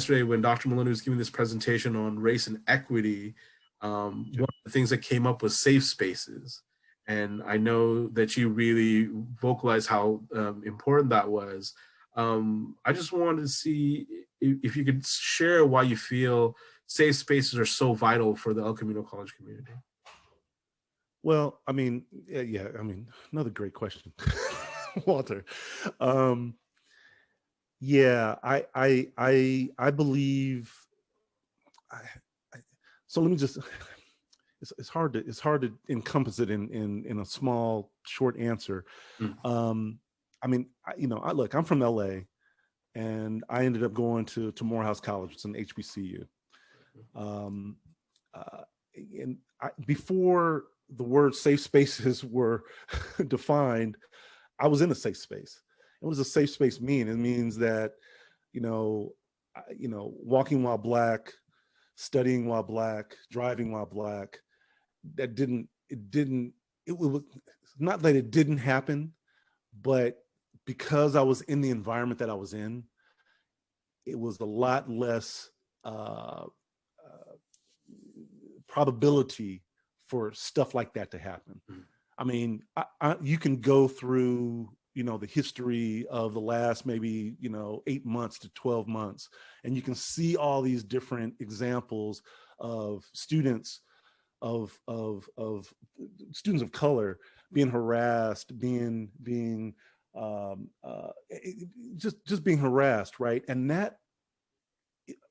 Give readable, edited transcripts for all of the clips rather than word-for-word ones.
yesterday when Dr. Maloney was giving this presentation on race and equity, one of the things that came up was safe spaces. And I know that you really vocalized how important that was. I just wanted to see if you could share why you feel safe spaces are so vital for the El Camino College community. Well, I mean, yeah, I mean, another great question, Walter. Yeah, I believe. So let me just. It's hard to encompass it in a small short answer. I mean, look, I'm from LA, and I ended up going to Morehouse College. It's an HBCU. And before the word safe spaces were defined, I was in a safe space. And what does a safe space mean? It means that, walking while Black, studying while Black, driving while Black. It was not that it didn't happen, but because I was in the environment that I was in, it was a lot less probability for stuff like that to happen. I mean, you can go through, the history of the last maybe, 8 months to 12 months, and you can see all these different examples of students of students of color being harassed, being just being harassed, right? And that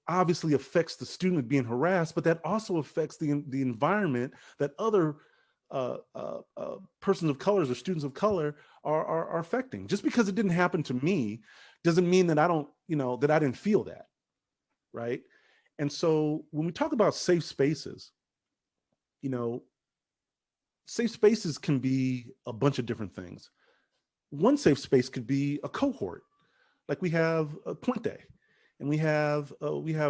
obviously affects the student being harassed, but that also affects the environment that other persons of colors or students of color are affecting. Just because it didn't happen to me doesn't mean that I don't, that I didn't feel that, right? And so when we talk about safe spaces, safe spaces can be a bunch of different things. One safe space could be a cohort, like we have Puente, and we have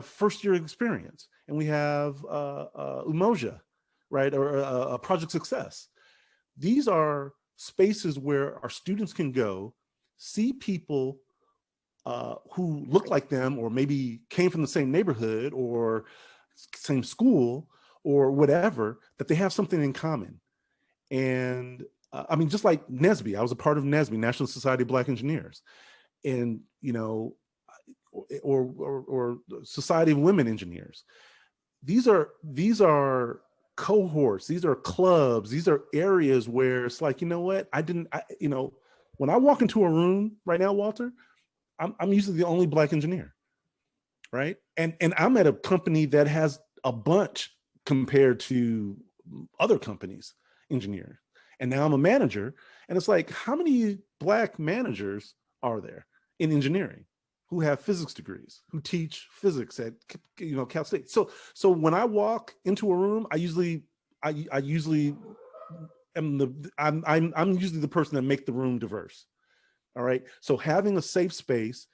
first year experience, and we have Umoja, right, or Project Success. These are spaces where our students can go see people who look like them, or maybe came from the same neighborhood or same school or whatever, that they have something in common. And I mean, just like NSBE, I was a part of NSBE, National Society of Black Engineers, and or Society of Women Engineers. These are cohorts, these are clubs, these are areas where it's like, when I walk into a room right now, Walter, I'm usually the only Black engineer, right? And I'm at a company that has a bunch compared to other companies, engineers. And now I'm a manager, and it's like, how many Black managers are there in engineering who have physics degrees, who teach physics at Cal State? So when I walk into a room, I usually am I'm usually the person that make the room diverse. All right. So having a safe space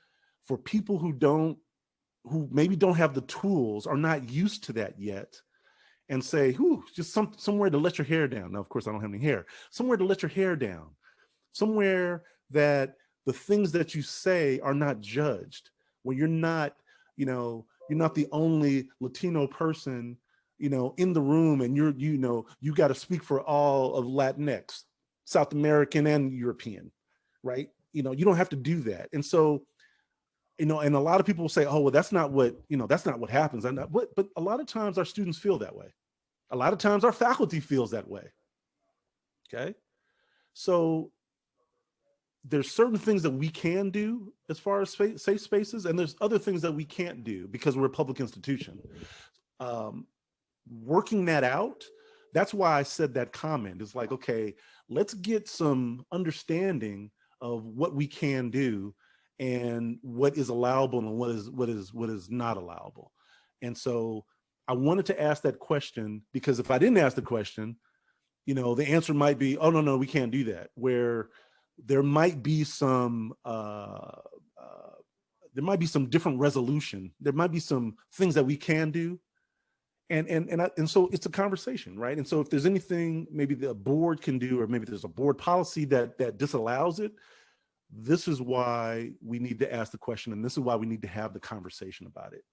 for people who maybe don't have the tools, are not used to that yet, and say, just somewhere to let your hair down. Now, of course, I don't have any hair. Somewhere to let your hair down. Somewhere that the things that you say are not judged, where you're not the only Latino person, in the room, and you got to speak for all of Latinx, South American and European, right? You don't have to do that. And so, and a lot of people will say, oh, well, that's not what happens. But a lot of times our students feel that way. A lot of times our faculty feels that way. Okay. So there's certain things that we can do as far as safe spaces, and there's other things that we can't do because we're a public institution. Working that out, that's why I said that comment. It's like, okay, let's get some understanding of what we can do and what is allowable and what is not allowable. And so I wanted to ask that question, because if I didn't ask the question, the answer might be, oh, no, we can't do that. Where there might be some different resolution. There might be some things that we can do. And so it's a conversation, right? And so if there's anything maybe the board can do, or maybe there's a board policy that disallows it, this is why we need to ask the question, and this is why we need to have the conversation about it.